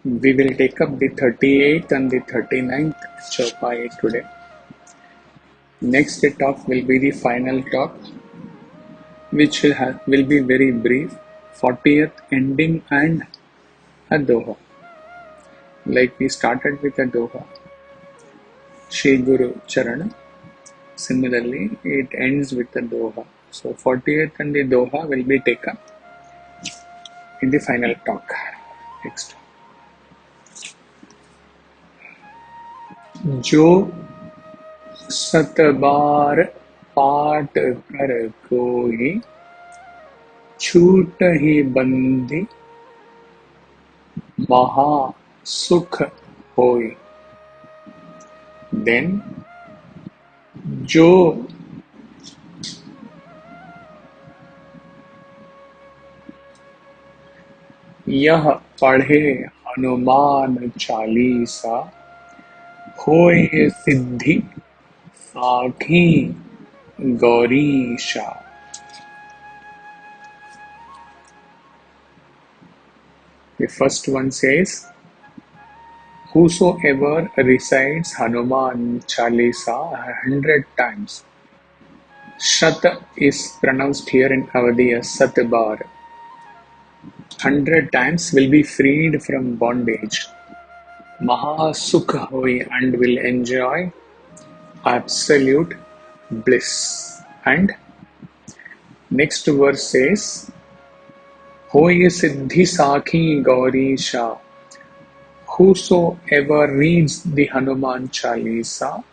We will take up the 38th and the 39th Chopai today. Next talk will be the final talk, which will be very brief. 40th ending and a Doha. Like we started with a Doha, Shri Guru Charana. Similarly, it ends with a Doha. So 40th and the Doha will be taken in the final talk. Next. जो सत बार पाठ कर कोई छूट ही बंदी महा सुख होई. Then जो यह पढ़े हनुमान चालीसा होए सिद्धि साखी गौरीशा. The first one says, whosoever recites Hanuman Chalisa 100 times. Shat is pronounced here in Avadi as Satbar. 100 times will be freed from bondage. Maha Sukh Hoi, and will enjoy absolute bliss. And next verse says, Hoye Siddhi Sakhi Gaurisha. Whosoever reads the Hanuman Chalisa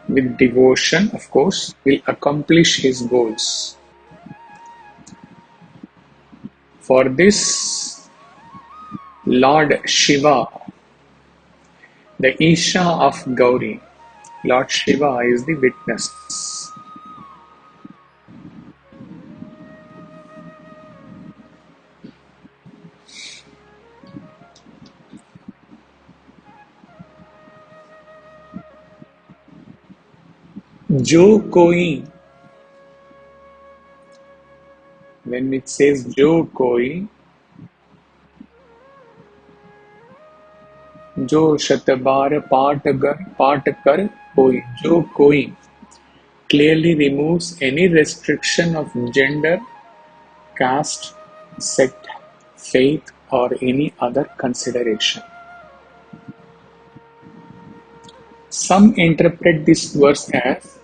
with devotion, of course, will accomplish his goals. For this, Lord Shiva, the Isha of Gauri, Lord Shiva is the witness. Jo koi, when it says Jo koi, जो शतबार पाठ कर कोई, जो कोई clearly removes any restriction of gender, caste, sect, faith, or any other consideration. Some interpret this verse as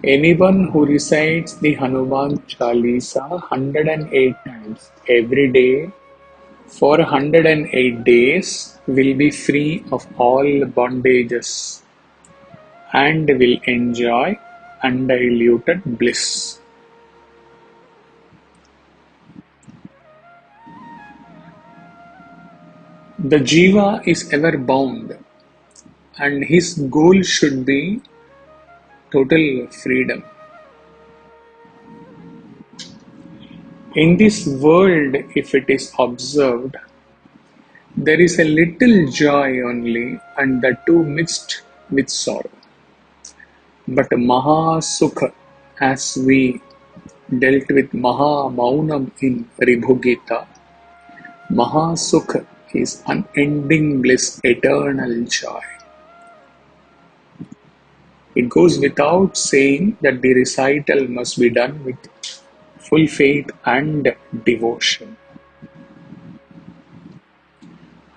anyone who recites the Hanuman Chalisa 108 times every day for 108 days will be free of all bondages and will enjoy undiluted bliss. The Jiva is ever bound, and his goal should be total freedom. In this world, if it is observed, there is a little joy only, and that too mixed with sorrow. But Maha Sukha, as we dealt with Maha Maunam in Ribhugita, Maha Sukha is unending bliss, eternal joy. It goes without saying that the recital must be done with full faith and devotion.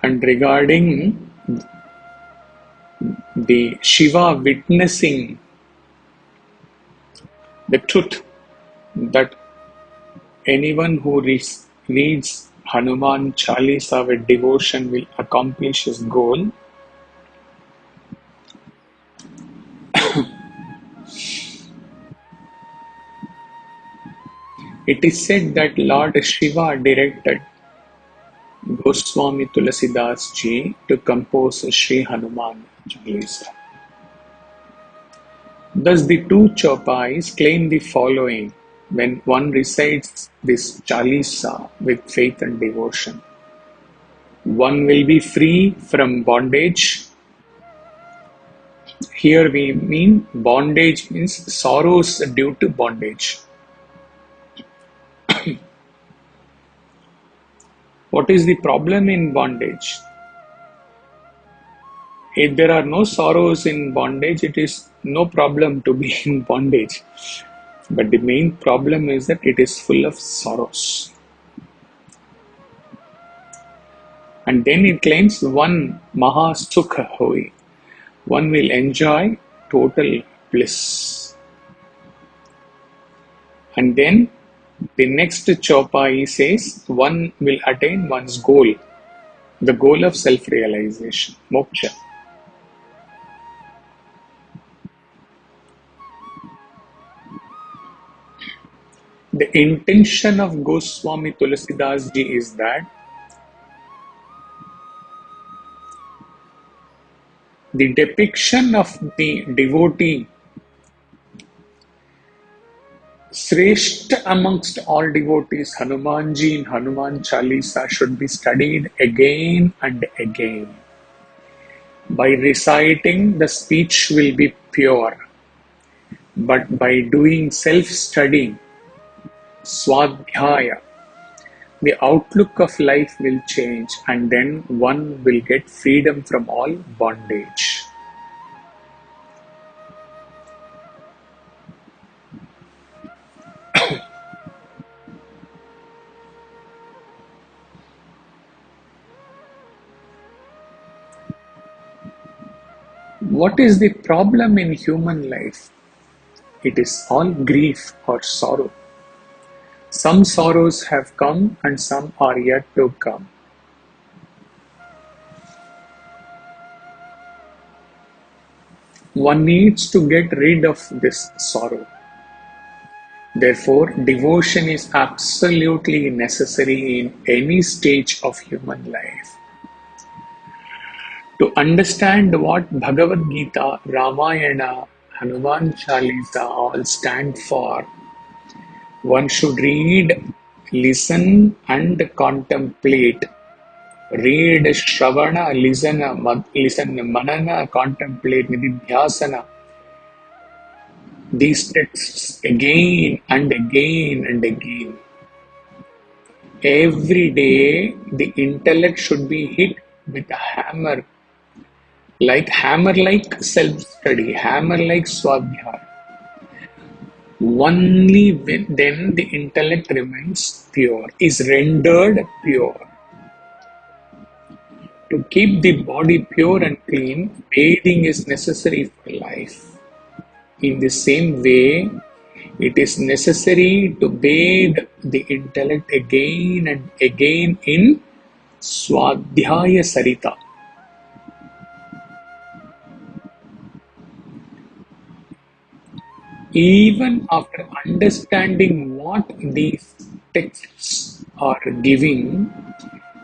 And regarding the Shiva witnessing the truth that anyone who reads Hanuman Chalisa with devotion will accomplish his goal, it is said that Lord Shiva directed Goswami Tulasidas ji to compose Sri Hanuman Chalisa. Thus the two Chopais claim the following when one recites this Chalisa with faith and devotion. One will be free from bondage. Here we mean bondage means sorrows due to bondage. What is the problem in bondage? If there are no sorrows in bondage, it is no problem to be in bondage. But the main problem is that it is full of sorrows. And then it claims one Maha Sukha Hoi. One will enjoy total bliss. And then the next chopa he says one will attain one's goal, the goal of self-realization, moksha. The intention of Goswami Tulsidas ji is that the depiction of the devotee, Sreshta amongst all devotees, Hanumanji in Hanuman Chalisa should be studied again and again. By reciting, the speech will be pure, but by doing self-study, Swadhyaya, the outlook of life will change, and then one will get freedom from all bondage. What is the problem in human life? It is all grief or sorrow. Some sorrows have come and some are yet to come. One needs to get rid of this sorrow. Therefore, devotion is absolutely necessary in any stage of human life. To understand what Bhagavad Gita, Ramayana, Hanuman Chalisa all stand for, one should read, listen and contemplate. Read, Shravana, listen, Manana, contemplate, Nididhyasana. These texts again and again and again. Every day, the intellect should be hit with a hammer, like self-study, hammer like swadhyaya. Only then the intellect remains pure, is rendered pure. To keep the body pure and clean, bathing is necessary for life. In the same way, it is necessary to bathe the intellect again and again in Swadhyaya Sarita. Even after understanding what these texts are giving,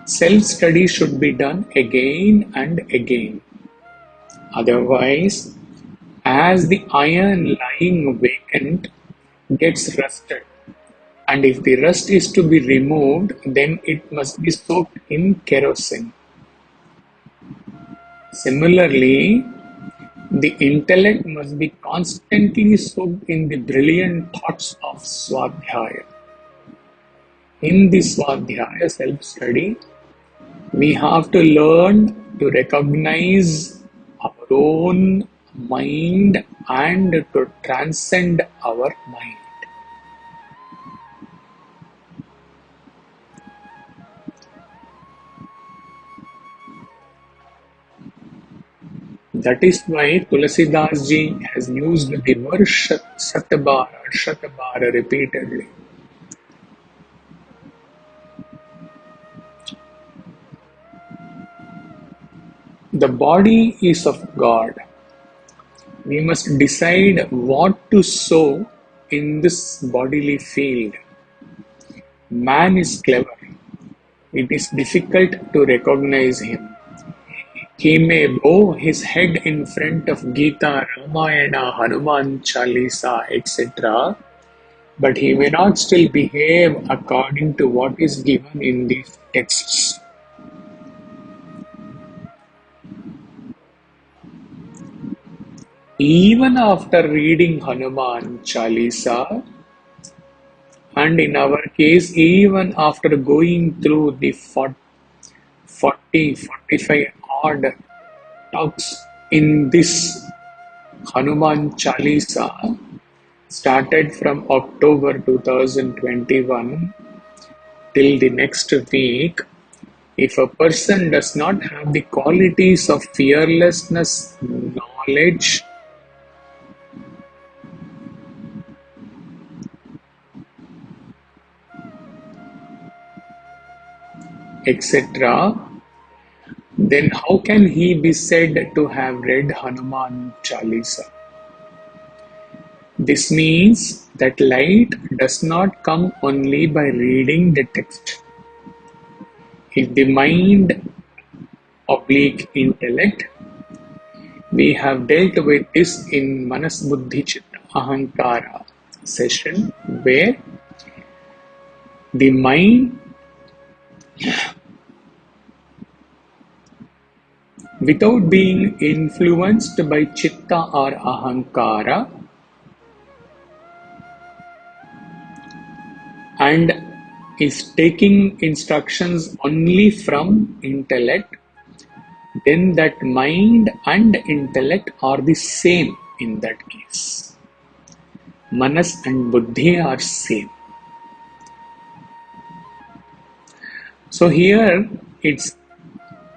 self-study should be done again and again. Otherwise, as the iron lying vacant gets rusted, and if the rust is to be removed, then it must be soaked in kerosene. Similarly, the intellect must be constantly soaked in the brilliant thoughts of Swadhyaya. In the Swadhyaya self-study, we have to learn to recognize our own mind and to transcend our mind. That is why Tulsidas ji has used the word Shatabara repeatedly. The body is of God. We must decide what to sow in this bodily field. Man is clever. It is difficult to recognize him. He may bow his head in front of Gita, Ramayana, Hanuman Chalisa, etc., but he may not still behave according to what is given in these texts. Even after reading Hanuman Chalisa, and in our case, even after going through the 40 45 odd talks in this Hanuman Chalisa started from October 2021 till the next week. If a person does not have the qualities of fearlessness, knowledge, etc., then how can he be said to have read Hanuman Chalisa? This means that light does not come only by reading the text. If the mind oblique intellect, we have dealt with this in Manas Buddhi Chitta Ahankara session, where the mind, without being influenced by Chitta or Ahankara, and is taking instructions only from intellect, then that mind and intellect are the same in that case. Manas and Buddhi are same. So here it's,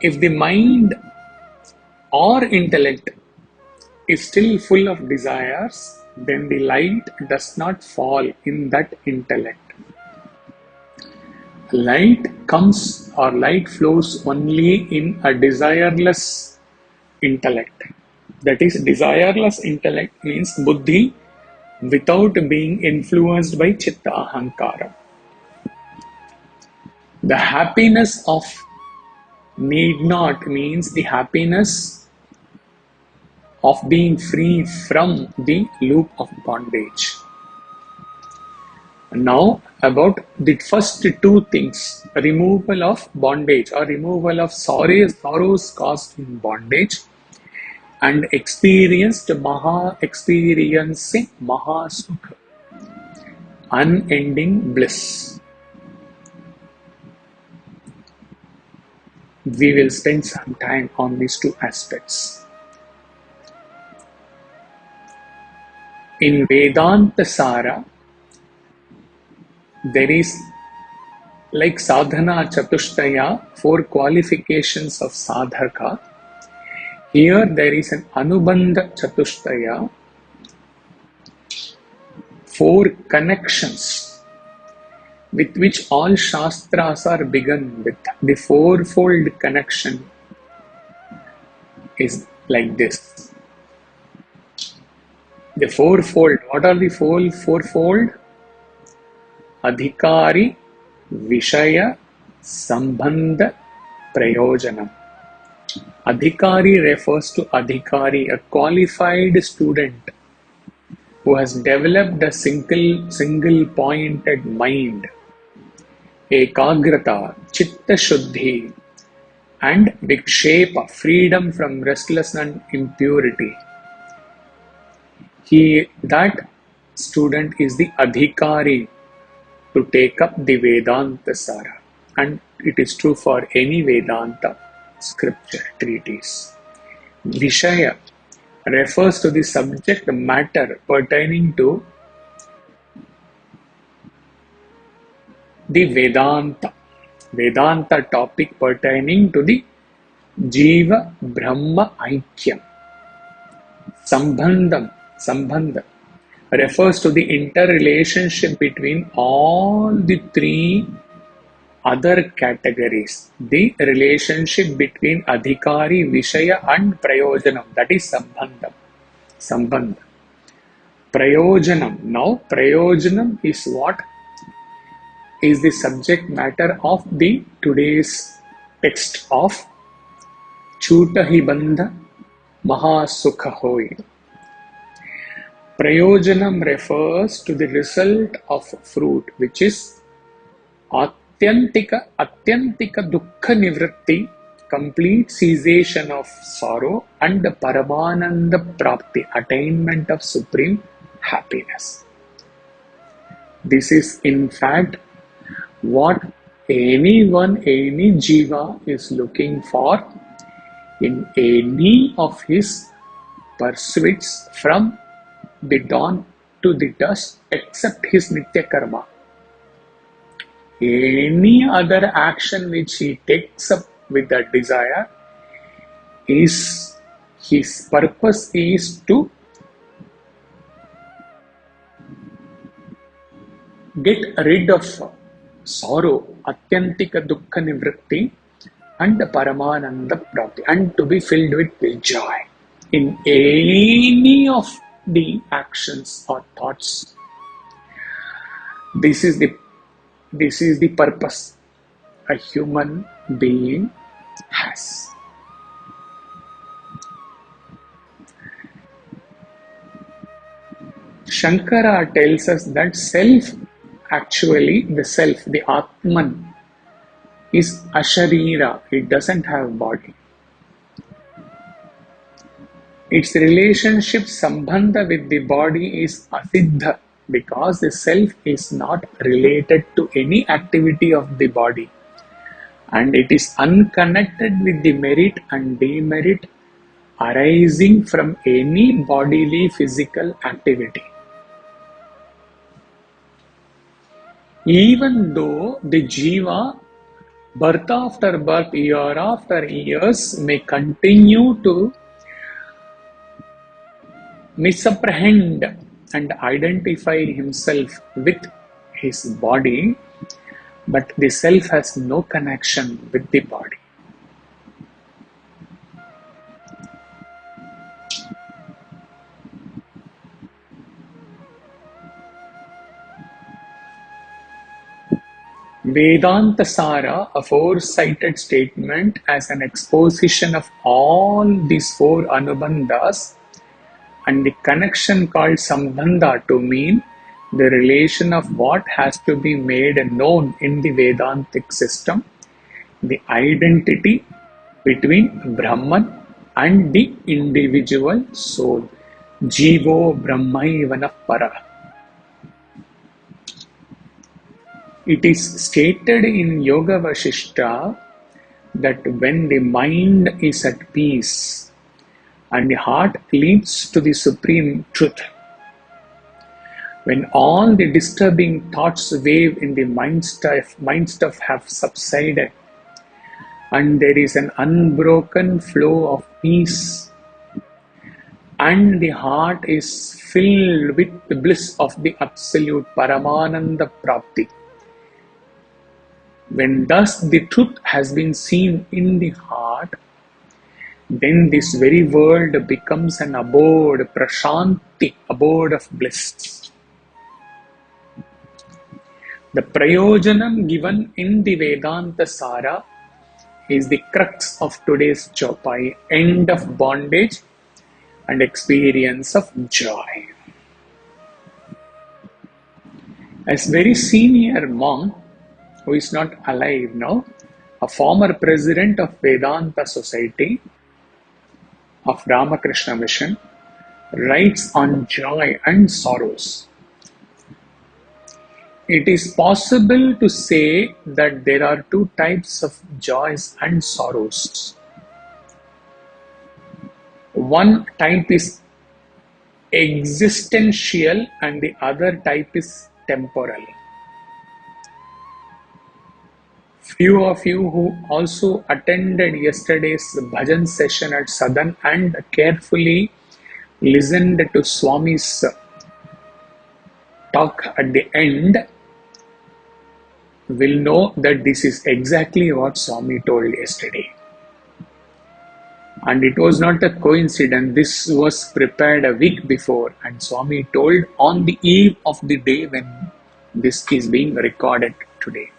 if the mind or intellect is still full of desires, then the light does not fall in that intellect. Light comes or light flows only in a desireless intellect. That is, desireless intellect means Buddhi without being influenced by Chitta Ahankara. The happiness of need not means the happiness of being free from the loop of bondage. Now about the first two things, removal of bondage or removal of sorrows caused in bondage, and experiencing Maha Sukha, unending bliss. We will spend some time on these two aspects. In Vedanta Sara, there is, like Sadhana Chatushtaya, 4 qualifications of sadhaka. Here there is an Anubandha Chatushtaya, 4 connections with which all Shastras are begun with. The fourfold connection is like this. The fourfold, what are the fourfold? Adhikari, Vishaya, Sambandha, Prayojanam. Adhikari refers to Adhikari, a qualified student who has developed a single pointed mind, Ekagrata, Chitta Shuddhi, and Vikshepa, freedom from restlessness and impurity. That student is the Adhikari to take up the Vedanta Sara, and it is true for any Vedanta scripture treatise. Vishaya refers to the subject matter pertaining to the Vedanta topic pertaining to the Jiva Brahma Aikyam. Sambandha refers to the interrelationship between all the 3 other categories. The relationship between Adhikari, Vishaya and Prayojanam, that is Sambandha. Prayojanam. Now Prayojanam is what is the subject matter of the today's text of Chutahi Bandha Maha Sukha Hoy. Prayojanam refers to the result of fruit, which is Atyantika Dukkha Nivritti, complete cessation of sorrow, and the Paramananda Prapti, attainment of supreme happiness. This is in fact what anyone, any jiva is looking for in any of his pursuits from the dawn to the dusk except his nitya karma. Any other action which he takes up with that desire is his purpose is to get rid of sorrow, atyantika dukkha nivritti, and paramananda prapti, and to be filled with joy in any of the actions or thoughts. This is the purpose a human being has. Shankara tells us that the Atman, is asharira, it doesn't have body. Its relationship sambandha with the body is asiddha because the self is not related to any activity of the body and it is unconnected with the merit and demerit arising from any bodily physical activity. Even though the jiva, birth after birth, year after years, may continue to misapprehend and identify himself with his body, but the self has no connection with the body. Vedanta Sara, a four-cited statement as an exposition of all these four anubandhas and the connection called sambandha to mean the relation of what has to be made known in the Vedantic system, the identity between Brahman and the individual soul. Jivo Brahmaivana Para. It is stated in Yoga Vasishta that when the mind is at peace and the heart leads to the supreme truth, when all the disturbing thoughts wave in the mind stuff have subsided and there is an unbroken flow of peace and the heart is filled with the bliss of the absolute Paramananda Prapti, when thus the truth has been seen in the heart, then this very world becomes an abode, prashanti, abode of bliss. The prayojanam given in the Vedanta Sara is the crux of today's chopai, end of bondage and experience of joy. As very senior monk, who is not alive now, a former president of Vedanta Society of Ramakrishna Mission, writes on joy and sorrows. It is possible to say that there are two types of joys and sorrows. One type is existential and the other type is temporal. Few of you who also attended yesterday's bhajan session at Sadan and carefully listened to Swami's talk at the end will know that this is exactly what Swami told yesterday. And it was not a coincidence. This was prepared a week before and Swami told on the eve of the day when this is being recorded today.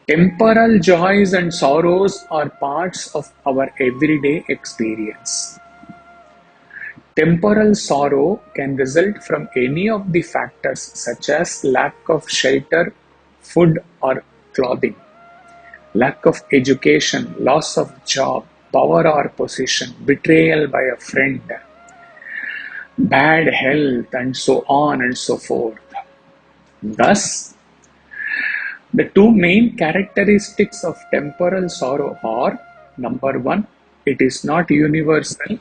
Temporal joys and sorrows are parts of our everyday experience. Temporal sorrow can result from any of the factors such as lack of shelter, food or clothing, lack of education, loss of job, power or position, betrayal by a friend, bad health, and so on and so forth. Thus, The two main characteristics of temporal sorrow are: number one, it is not universal.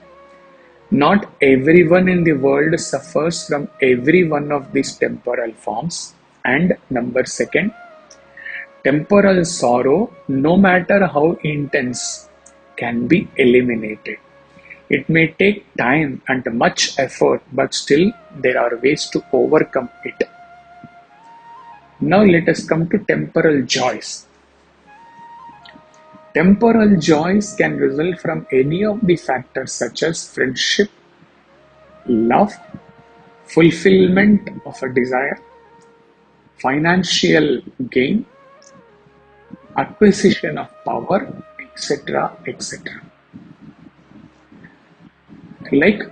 Not everyone in the world suffers from every one of these temporal forms. And number second, temporal sorrow, no matter how intense, can be eliminated. It may take time and much effort, but still there are ways to overcome it. Now let us come to temporal joys. Temporal joys can result from any of the factors such as friendship, love, fulfillment of a desire, financial gain, acquisition of power, etc. etc. Like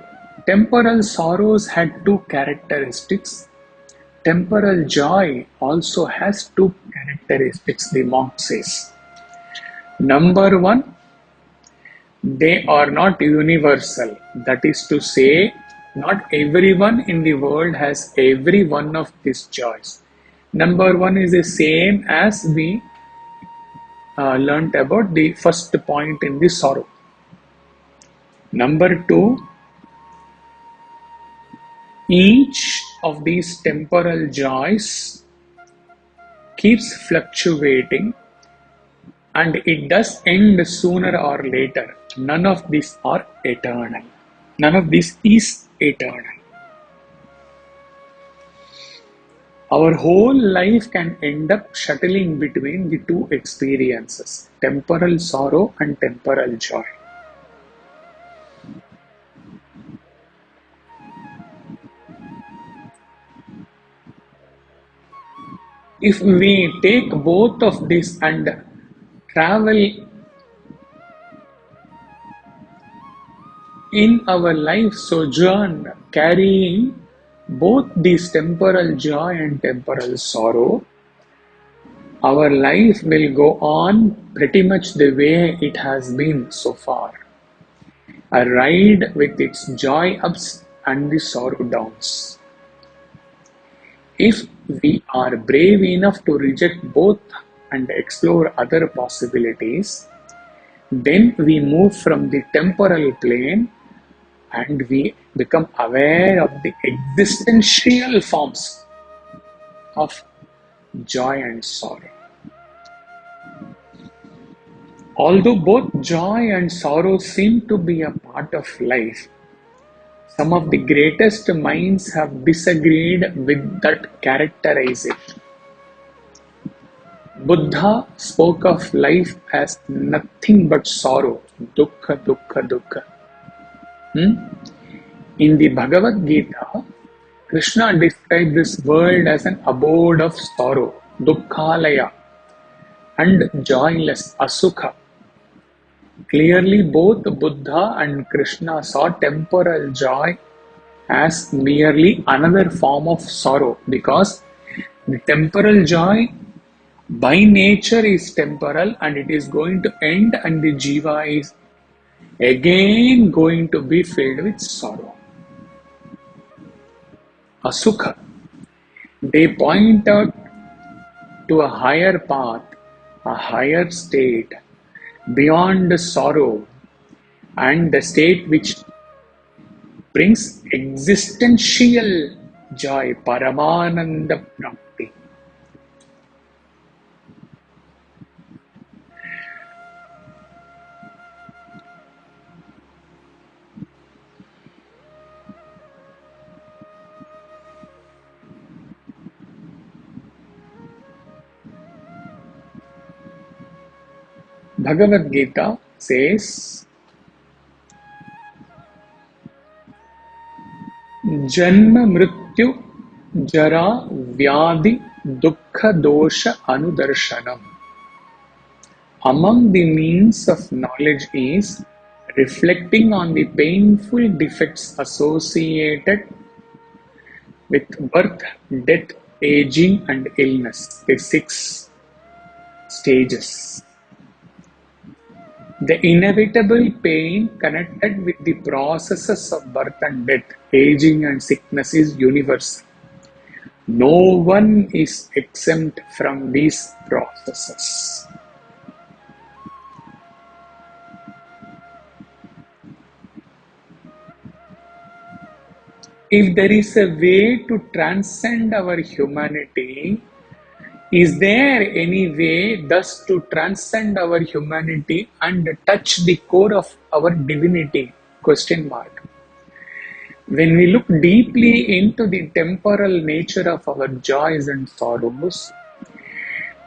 temporal sorrows had two characteristics, temporal joy also has two characteristics, the monk says. Number one, they are not universal. That is to say, not everyone in the world has every one of these joys. Number one is the same as we learnt about the first point in the sorrow. Number two, each of these temporal joys keeps fluctuating and it does end sooner or later. None of these are eternal. None of this is eternal. Our whole life can end up shuttling between the two experiences, temporal sorrow and temporal joy. If we take both of these and travel in our life sojourn carrying both these temporal joy and temporal sorrow, our life will go on pretty much the way it has been so far. A ride with its joy ups and the sorrow downs. If we are brave enough to reject both and explore other possibilities, then we move from the temporal plane and we become aware of the existential forms of joy and sorrow. Although both joy and sorrow seem to be a part of life, some of the greatest minds have disagreed with that characterization. Buddha spoke of life as nothing but sorrow, dukkha, dukkha, dukkha. In the Bhagavad Gita, Krishna described this world as an abode of sorrow, dukkhalaya, and joyless, asukha. Clearly, both Buddha and Krishna saw temporal joy as merely another form of sorrow because the temporal joy by nature is temporal and it is going to end, and the jiva is again going to be filled with sorrow. Asukha. They point out to a higher path, a higher state, beyond the sorrow, and the state which brings existential joy, Paramananda Prapti. Bhagavad Gita says, Janma Mrityu Jara Vyadhi Dukkha Dosha Anudarshanam. Among the means of knowledge is reflecting on the painful defects associated with birth, death, aging, and illness, the 6 stages. The inevitable pain connected with the processes of birth and death, aging and sickness is universal. No one is exempt from these processes. If there is a way to transcend our humanity, is there any way thus to transcend our humanity and touch the core of our divinity? Question mark. When we look deeply into the temporal nature of our joys and sorrows,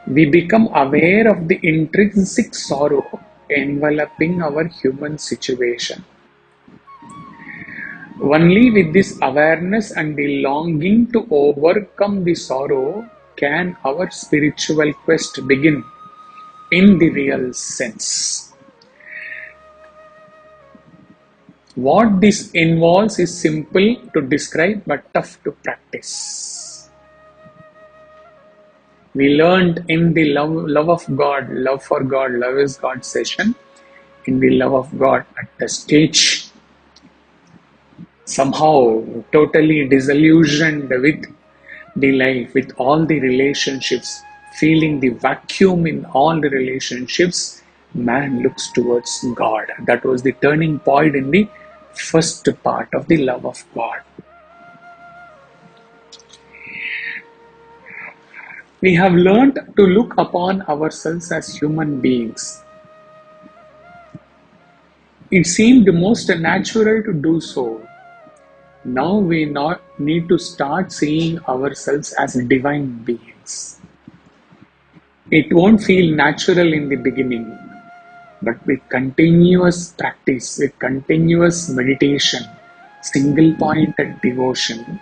we become aware of the intrinsic sorrow enveloping our human situation. Only with this awareness and the longing to overcome the sorrow can our spiritual quest begin in the real sense. What this involves is simple to describe but tough to practice. We learned in the love of God, love for God, love is God session, in the love of God at the stage, somehow totally disillusioned with the life, with all the relationships, feeling the vacuum in all the relationships, man looks towards God. That was the turning point in the first part of the love of God. We have learned to look upon ourselves as human beings. It seemed most natural to do so. Now we not need to start seeing ourselves as divine beings. It won't feel natural in the beginning, but with continuous practice, with continuous meditation, single pointed devotion,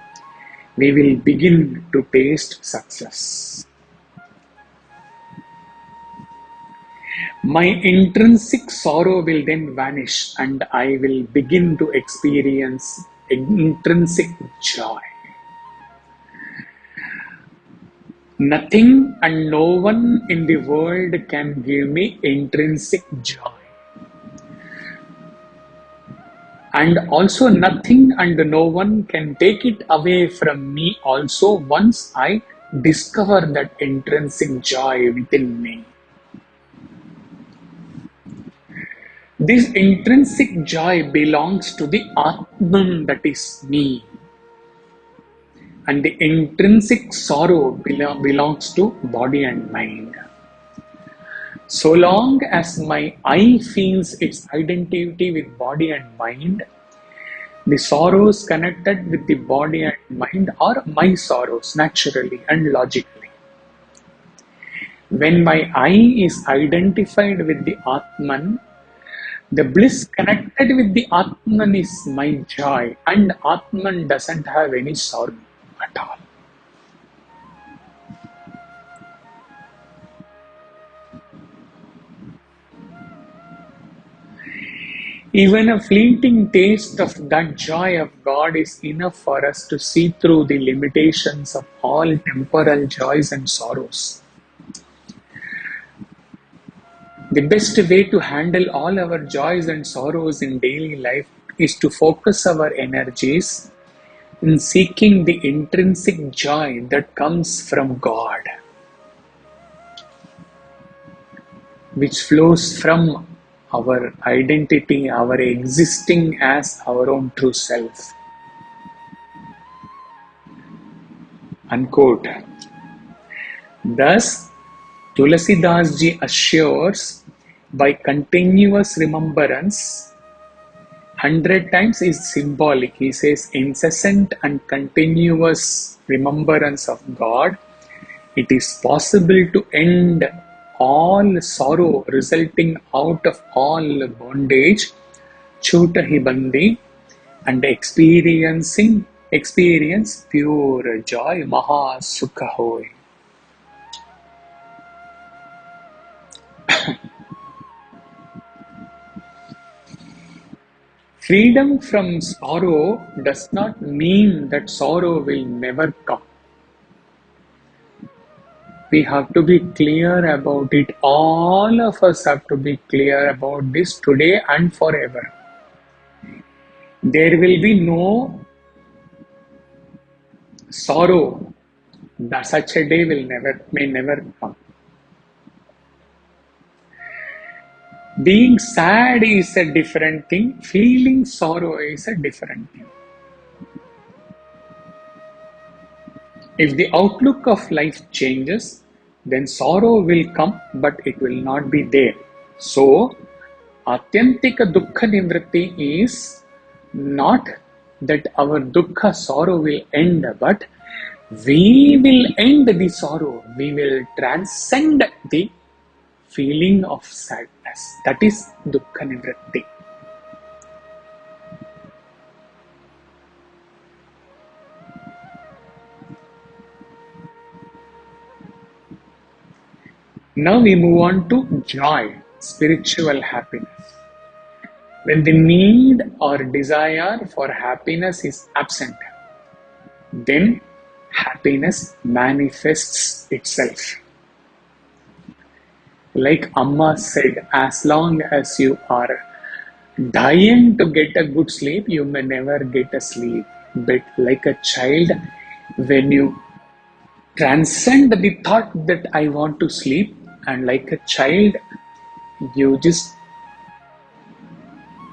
we will begin to taste success. My intrinsic sorrow will then vanish and I will begin to experience intrinsic joy. Nothing and no one in the world can give me intrinsic joy. And also nothing and no one can take it away from me also once I discover that intrinsic joy within me. This intrinsic joy belongs to the Atman, that is me. And the intrinsic sorrow belongs to body and mind. So long as my I feels its identity with body and mind, the sorrows connected with the body and mind are my sorrows naturally and logically. When my I is identified with the Atman, the bliss connected with the Atman is my joy, and Atman doesn't have any sorrow at all. Even a fleeting taste of that joy of God is enough for us to see through the limitations of all temporal joys and sorrows. The best way to handle all our joys and sorrows in daily life is to focus our energies in seeking the intrinsic joy that comes from God, which flows from our identity, our existing as our own true self. Unquote. Thus, Tulasidas ji assures, by continuous remembrance, 100 times is symbolic. He says, incessant and continuous remembrance of God, it is possible to end all sorrow resulting out of all bondage, chutahi bandi, and experience pure joy, maha sukha hoy. Freedom from sorrow does not mean that sorrow will never come. We have to be clear about it. All of us have to be clear about this today and forever. There will be no sorrow Such a day may never come. Being sad is a different thing. Feeling sorrow is a different thing. If the outlook of life changes, then sorrow will come, but it will not be there. So, Atyantika Dukkha Nivritti is not that our Dukkha sorrow will end, but we will end the sorrow. We will transcend the feeling of sadness. That is Dukkha Nivritti. Now we move on to joy, spiritual happiness. When the need or desire for happiness is absent, then happiness manifests itself. Like Amma said, as long as you are dying to get a good sleep, you may never get a sleep. But like a child, when you transcend the thought that I want to sleep, and like a child, you just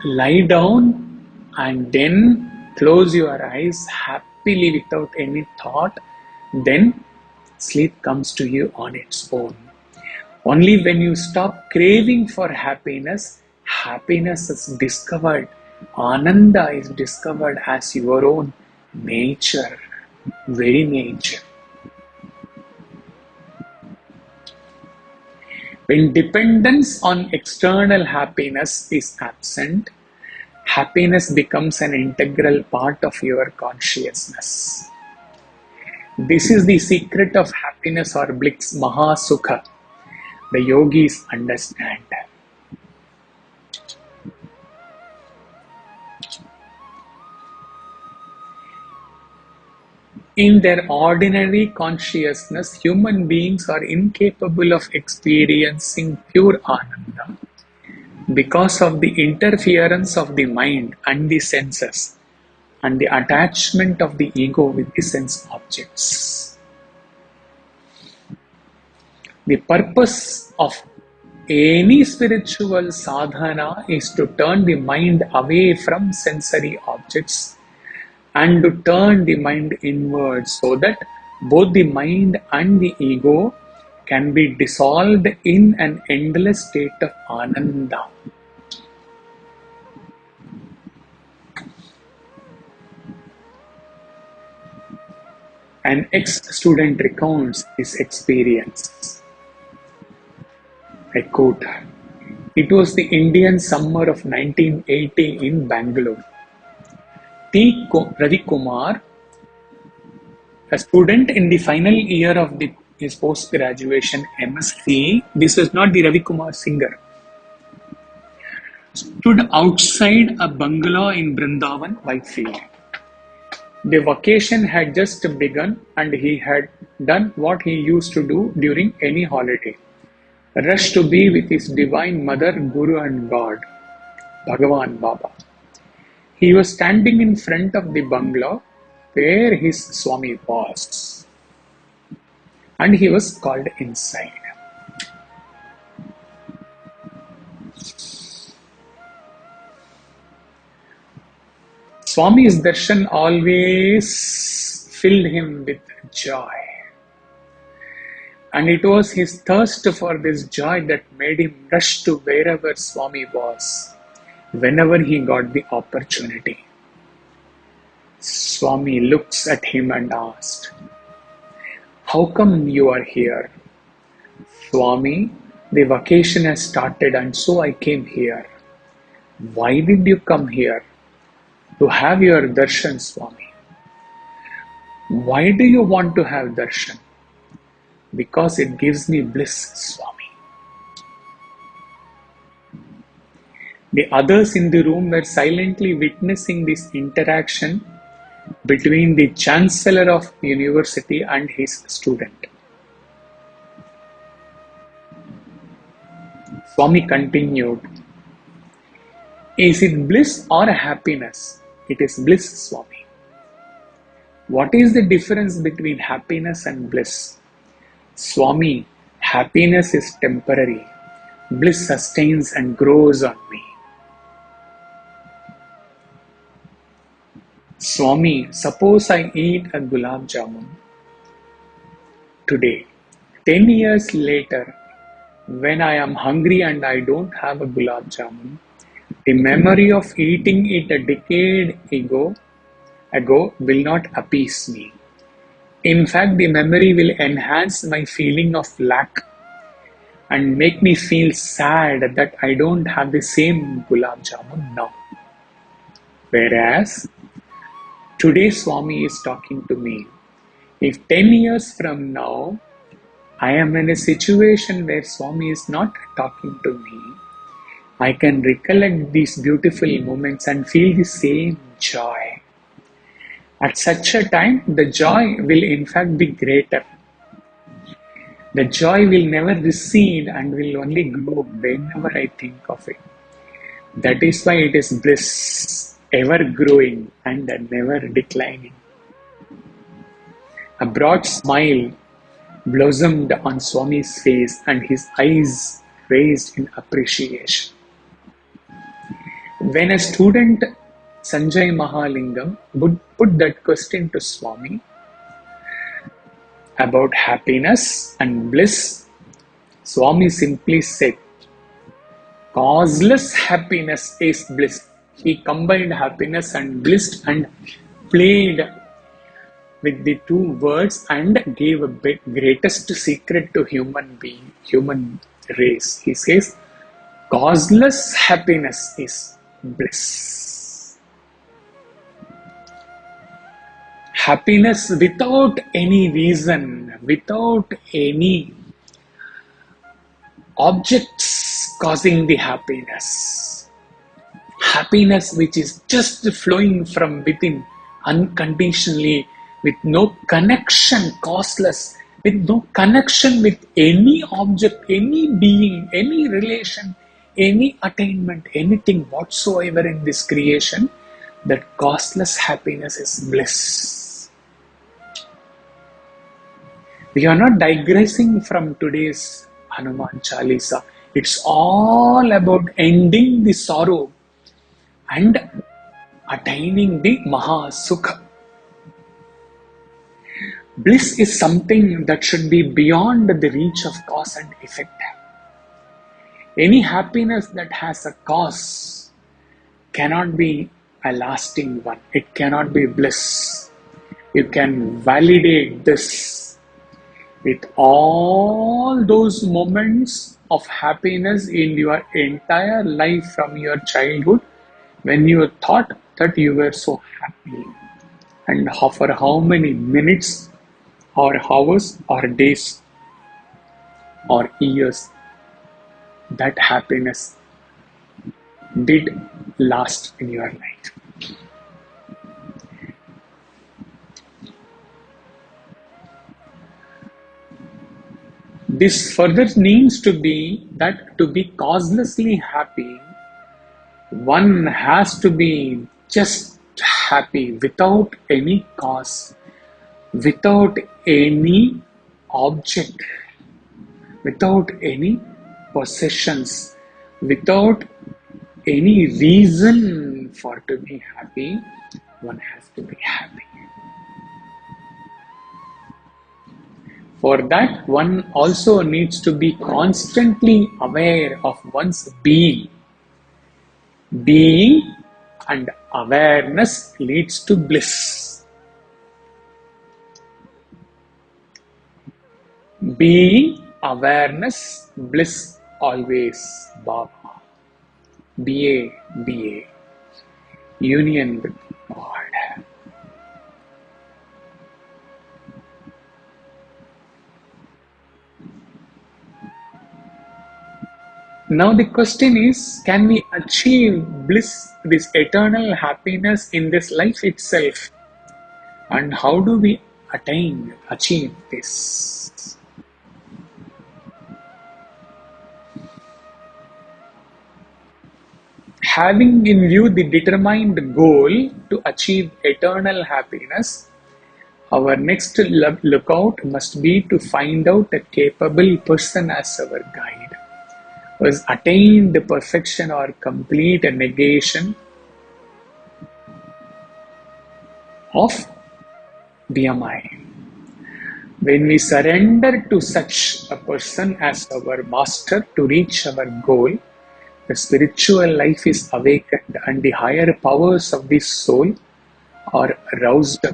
lie down and then close your eyes happily without any thought, then sleep comes to you on its own. Only when you stop craving for happiness, happiness is discovered, Ananda is discovered as your own nature, very nature. When dependence on external happiness is absent, happiness becomes an integral part of your consciousness. This is the secret of happiness or bliss, Mahasukha. The yogis understand. In their ordinary consciousness, human beings are incapable of experiencing pure Ananda because of the interference of the mind and the senses and the attachment of the ego with the sense objects. The purpose of any spiritual sadhana is to turn the mind away from sensory objects and to turn the mind inward so that both the mind and the ego can be dissolved in an endless state of Ananda. An ex-student recounts his experience. I quote, "It was the Indian summer of 1980 in Bangalore. T. Ravi Kumar, a student in the final year of his post-graduation MSc, this was not the Ravi Kumar singer, stood outside a bungalow in Brindavan, Whitefield. The vacation had just begun and he had done what he used to do during any holiday, rush to be with his divine mother, Guru and God, Bhagavan Baba. He was standing in front of the bungalow where his Swami was, and he was called inside. Swami's darshan always filled him with joy, and it was his thirst for this joy that made him rush to wherever Swami was, whenever he got the opportunity. Swami looks at him and asked, "How come you are here?" "Swami, the vacation has started and so I came here." "Why did you come here?" "To have your darshan, Swami." "Why do you want to have darshan?" "Because it gives me bliss, Swami." The others in the room were silently witnessing this interaction between the chancellor of the university and his student. Swami continued, "Is it bliss or happiness?" "It is bliss, Swami." What is the difference between happiness and bliss? Swami, happiness is temporary. Bliss sustains and grows on me. Swami, suppose I eat a gulab jamun today. 10 years later, when I am hungry and I don't have a gulab jamun, the memory of eating it a decade ago will not appease me. In fact, the memory will enhance my feeling of lack and make me feel sad that I don't have the same gulab jamun now. Whereas today Swami is talking to me. If 10 years from now I am in a situation where Swami is not talking to me, I can recollect these beautiful moments and feel the same joy. At such a time, the joy will in fact be greater. The joy will never recede and will only grow whenever I think of it. That is why it is bliss, ever growing and never declining. A broad smile blossomed on Swami's face and his eyes raised in appreciation. When a student, Sanjay Mahalingam, would put that question to Swami about happiness and bliss, Swami simply said, causeless happiness is bliss. He combined happiness and bliss and played with the two words and gave a greatest secret to human race. He says, causeless happiness is bliss. Happiness without any reason, without any objects causing the happiness. Happiness which is just flowing from within unconditionally, with no connection, causeless, with no connection with any object, any being, any relation, any attainment, anything whatsoever in this creation. That causeless happiness is bliss. We are not digressing from today's Hanuman Chalisa. It's all about ending the sorrow and attaining the Maha Sukha. Bliss is something that should be beyond the reach of cause and effect. Any happiness that has a cause cannot be a lasting one. It cannot be bliss. You can validate this with all those moments of happiness in your entire life from your childhood when you thought that you were so happy, and for how many minutes or hours or days or years that happiness did last in your life. This further means to be that to be causelessly happy, one has to be just happy without any cause, without any object, without any possessions, without any reason for to be happy. One has to be happy. For that, one also needs to be constantly aware of one's being. Being and awareness leads to bliss. Being, awareness, bliss always, Baba. BA, union with God. Now the question is, can we achieve bliss, this eternal happiness in this life itself? And how do we achieve this? Having in view the determined goal to achieve eternal happiness, Our next lookout must be to find out a capable person as our guide, who has attained perfection or complete negation of BMI. When we surrender to such a person as our master to reach our goal, the spiritual life is awakened and the higher powers of the soul are aroused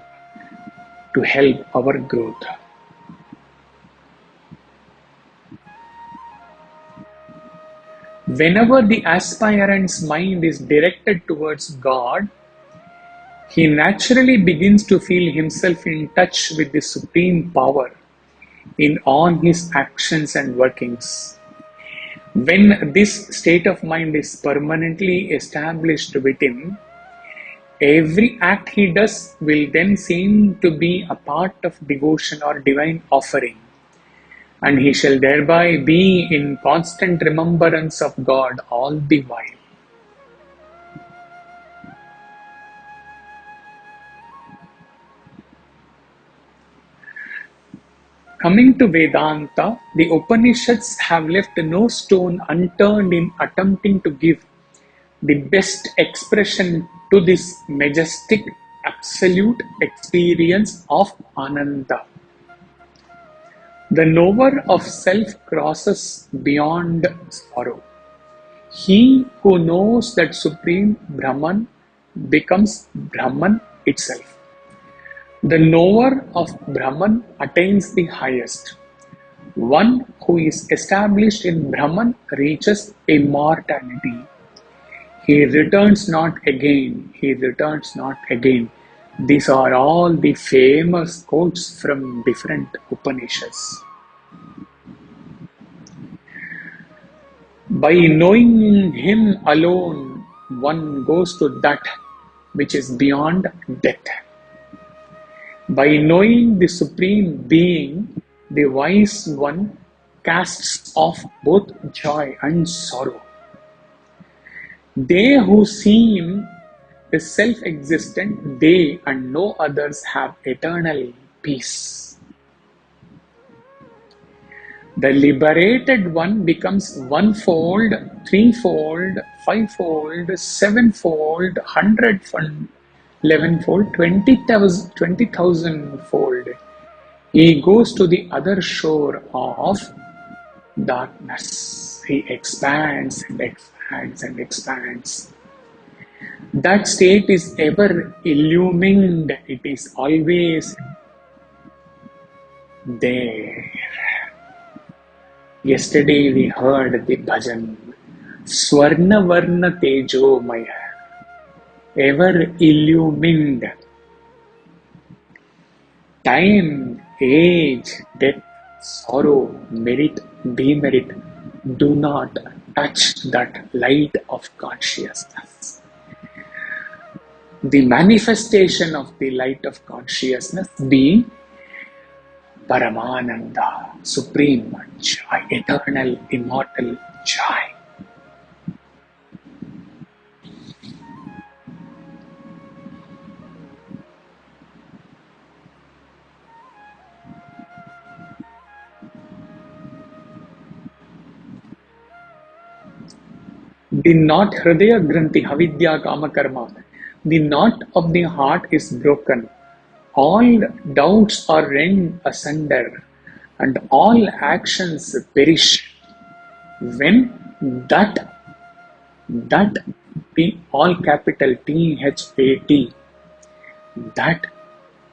to help our growth. Whenever the aspirant's mind is directed towards God, he naturally begins to feel himself in touch with the supreme power in all his actions and workings. When this state of mind is permanently established within, every act he does will then seem to be a part of devotion or divine offering, and he shall thereby be in constant remembrance of God all the while. Coming to Vedanta, the Upanishads have left no stone unturned in attempting to give the best expression to this majestic absolute experience of Ananda. The knower of self crosses beyond sorrow. He who knows that Supreme Brahman becomes Brahman itself. The knower of Brahman attains the highest. One who is established in Brahman reaches immortality. He returns not again, he returns not again. These are all the famous quotes from different Upanishads. By knowing him alone, one goes to that which is beyond death. By knowing the Supreme Being, the wise one casts off both joy and sorrow. They who seem self-existent, they and no others have eternal peace. The liberated one becomes one-fold, threefold, fivefold, sevenfold, hundredfold, 11-fold, 20,000-fold. He goes to the other shore of darkness. He expands and expands and expands. That state is ever illumined. It is always there. Yesterday we heard the bhajan, Swarna Varna Tejo Maya, ever illumined. Time, age, death, sorrow, merit, demerit do not touch that light of consciousness. The manifestation of the light of consciousness being Paramananda, supreme joy, eternal, immortal joy. The knot Hridaya Granthi Havidya Kama Karma, the knot of the heart is broken. All doubts are rent asunder and all actions perish when that all capital THAT, that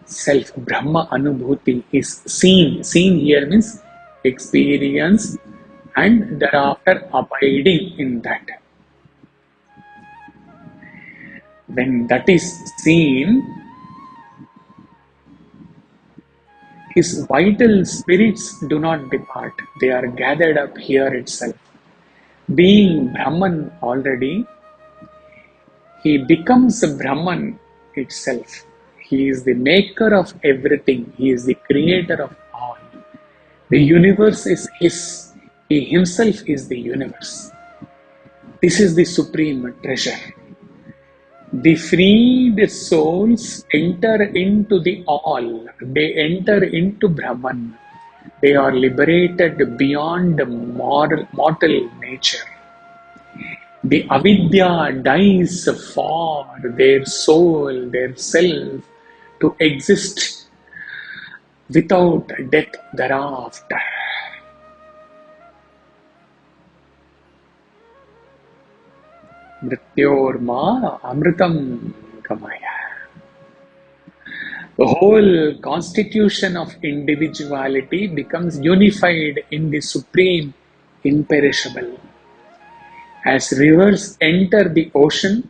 self Brahma Anubhuti is seen. Seen here means experience and thereafter abiding in that. When that is seen, his vital spirits do not depart. They are gathered up here itself. Being Brahman already, he becomes a Brahman itself. He is the maker of everything. He is the creator of all. The universe is his. He himself is the universe. This is the supreme treasure. The freed souls enter into the all. They enter into Brahman. They are liberated beyond mortal nature. The avidya dies for their soul, their self, to exist without death thereafter. Mrityorma amritam gamaya. The whole constitution of individuality becomes unified in the supreme imperishable. As rivers enter the ocean,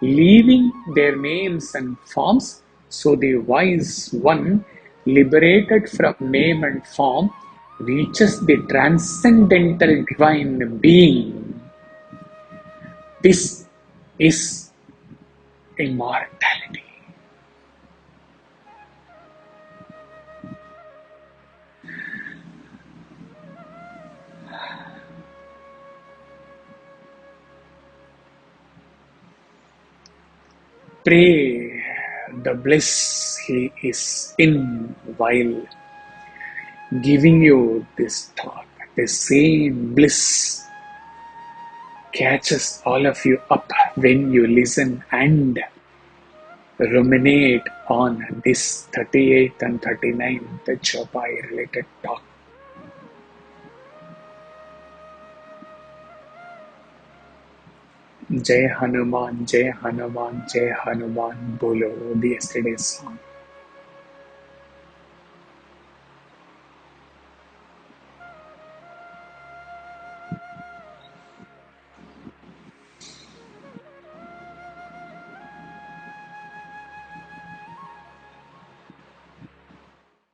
leaving their names and forms, so the wise one, liberated from name and form, reaches the transcendental divine being. This is immortality. Pray the bliss he is in while giving you this thought. The same bliss catches all of you up when you listen and ruminate on this 38th and 39th Chopai related talk. Jai Hanuman, Jai Hanuman, Jai Hanuman, Bolo, the yesterday's song.